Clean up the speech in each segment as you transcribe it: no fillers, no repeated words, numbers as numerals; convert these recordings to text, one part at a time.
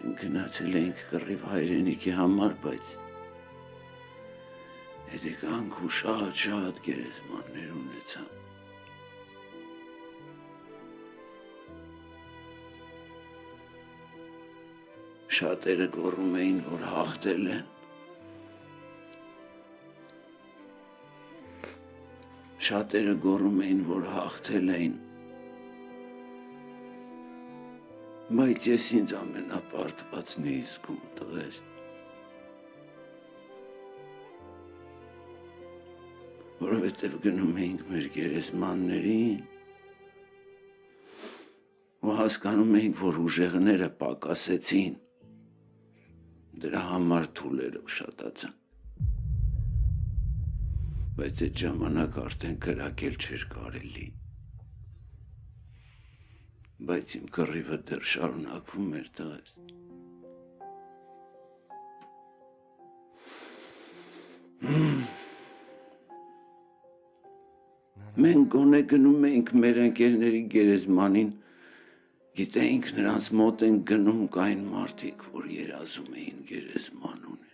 Գնացել էինք կռիվ հայրենիքի համար, բայց հետեկանք ու շատ գերեզմաններ ունեցան։ Շատերը գոռում էին, որ հաղթել են։ Շատերը գոռում էին, որ հաղթել էին։ Բայց ես ինձ ամենապարտվածն էի զգում, տղեր։ Որովհետև գնում էինք մեր գերեզմաններին ու հասկանում էինք, որ ուժեղները պակասեցին, դրա համար թուլերը շատացան։ Բայց այդ ժամանակ արդեն կրակել չէր կարելի։ Բայց իմ կռիվը դեռ շարունակվում էր, տղեր։ Մենք գոնե գնում էինք մեր ընկերների գերեզմանին, գիտեինք նրանց մոտ են գնում կային մարդիկ, որ երազում էին գերեզման ունենալ։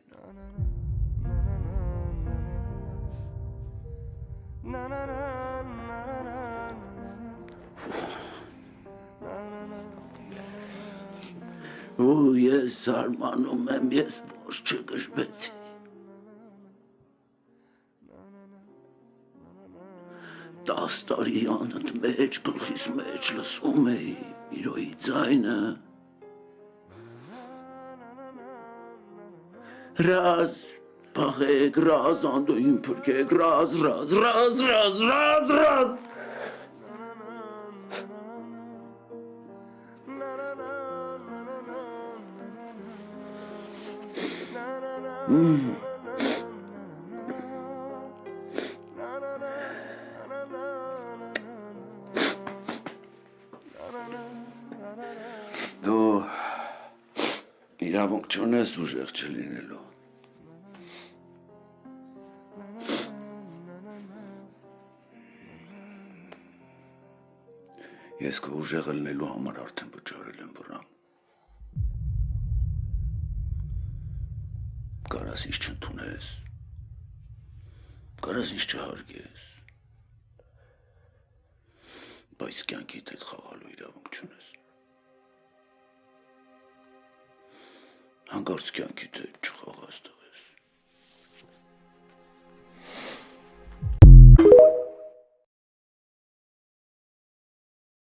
Ու ես զարմանում եմ, ես ոչ չգժվեցի։ Տաս տարի անըտ մեջ, գլխիս մեջ լսում էի իրոյի ձայնը։ Ռազ, բաղեք, ռազ, անդոյին պրկեք, ռազ։ Դու իրավունք չունես ուժեղ չլինելու։ Ես քո ուժեղը լինելու համար արդեն վճարել եմ վրան։ Կարաս ինձ չընդունես, կարաս ինձ չհարգես, բայց կյանքիդ հետ խաղալու իրավունք չունես։ Հանկարծ կյանքիդ հետ չխաղաս տղա։